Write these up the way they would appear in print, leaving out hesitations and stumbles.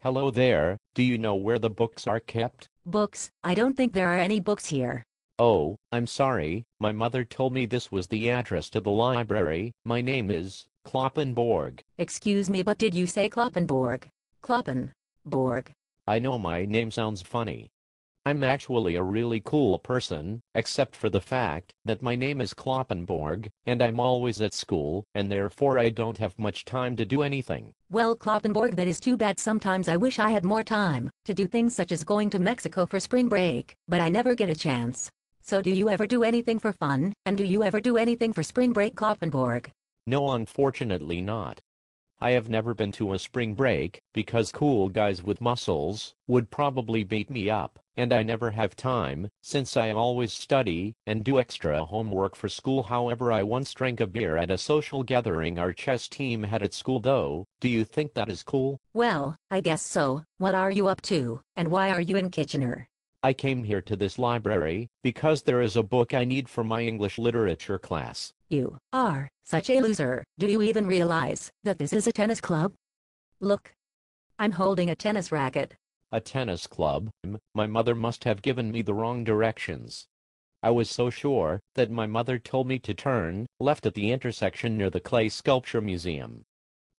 Hello there, do you know where the books are kept? Books? I don't think there are any books here. Oh, I'm sorry, my mother told me this was the address to the library. My name is Kloppenborg. Excuse me, but did you say Kloppenborg? Kloppenborg. I know my name sounds funny. I'm actually a really cool person, except for the fact that my name is Kloppenborg, and I'm always at school, and therefore I don't have much time to do anything. Well, Kloppenborg, that is too bad. Sometimes I wish I had more time to do things such as going to Mexico for spring break, but I never get a chance. So do you ever do anything for fun, and do you ever do anything for spring break, Kloppenborg? No, unfortunately not. I have never been to a spring break, because cool guys with muscles would probably beat me up, and I never have time, since I always study and do extra homework for school. However, I once drank a beer at a social gathering our chess team had at school though. Do you think that is cool? Well, I guess so. What are you up to, and why are you in Kitchener? I came here to this library because there is a book I need for my English literature class. You are such a loser. Do you even realize that this is a tennis club? Look. I'm holding a tennis racket. A tennis club? My mother must have given me the wrong directions. I was so sure that my mother told me to turn left at the intersection near the Clay Sculpture Museum.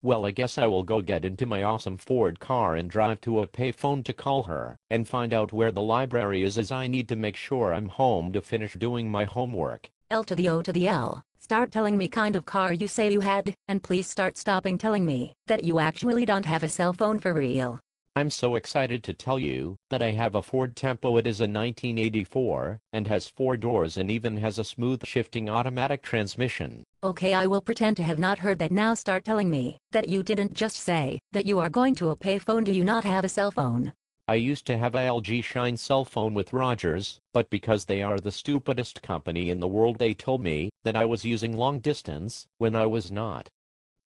Well, I guess I will go get into my awesome Ford car and drive to a payphone to call her and find out where the library is, as I need to make sure I'm home to finish doing my homework. L to the O to the L. Start telling me kind of car you say you had, and please start stopping telling me that you actually don't have a cell phone for real. I'm so excited to tell you that I have a Ford Tempo. It is a 1984 and has 4 doors and even has a smooth shifting automatic transmission. Okay, I will pretend to have not heard that. Now start telling me that you didn't just say that you are going to a payphone. Do you not have a cell phone? I used to have a LG Shine cell phone with Rogers, but because they are the stupidest company in the world, they told me that I was using long distance when I was not.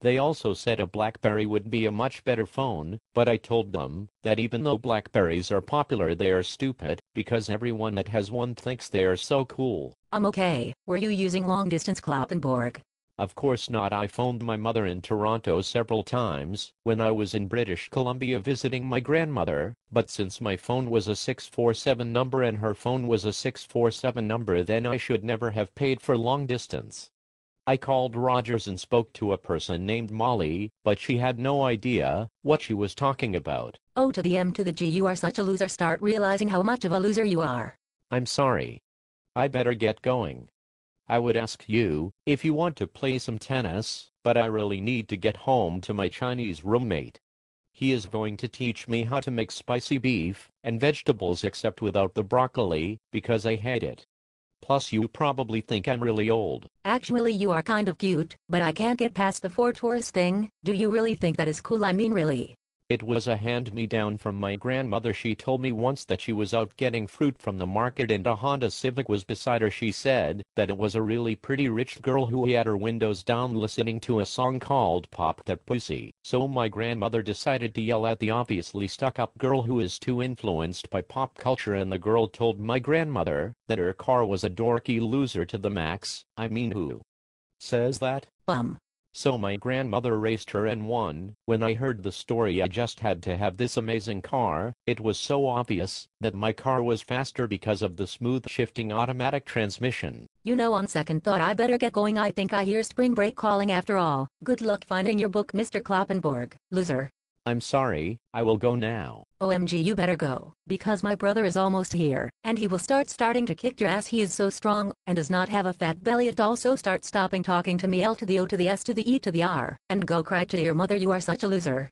They also said a BlackBerry would be a much better phone, but I told them that even though BlackBerries are popular, they are stupid, because everyone that has one thinks they are so cool. Okay, were you using long distance, Kloppenborg? Of course not. I phoned my mother in Toronto several times when I was in British Columbia visiting my grandmother, but since my phone was a 647 number and her phone was a 647 number, then I should never have paid for long distance. I called Rogers and spoke to a person named Molly, but she had no idea what she was talking about. O to the M to the G. You are such a loser. Start realizing how much of a loser you are. I'm sorry. I better get going. I would ask you if you want to play some tennis, but I really need to get home to my Chinese roommate. He is going to teach me how to make spicy beef and vegetables except without the broccoli, because I hate it. Plus, you probably think I'm really old. Actually, you are kind of cute, but I can't get past the Ford Taurus thing. Do you really think that is cool? I mean, really? It was a hand-me-down from my grandmother. She told me once that she was out getting fruit from the market and a Honda Civic was beside her. She said that it was a really pretty rich girl who had her windows down listening to a song called Pop That Pussy. So my grandmother decided to yell at the obviously stuck-up girl who is too influenced by pop culture, and the girl told my grandmother that her car was a dorky loser to the max. I mean, who says that? So my grandmother raced her and won. When I heard the story, I just had to have this amazing car. It was so obvious that my car was faster because of the smooth shifting automatic transmission. You know, on second thought, I better get going. I think I hear spring break calling after all. Good luck finding your book, Mr. Kloppenborg, loser. I'm sorry, I will go now. OMG, you better go, because my brother is almost here, and he will starting to kick your ass. He is so strong, and does not have a fat belly at all. So start stopping talking to me. L to the O to the S to the E to the R, and go cry to your mother. You are such a loser.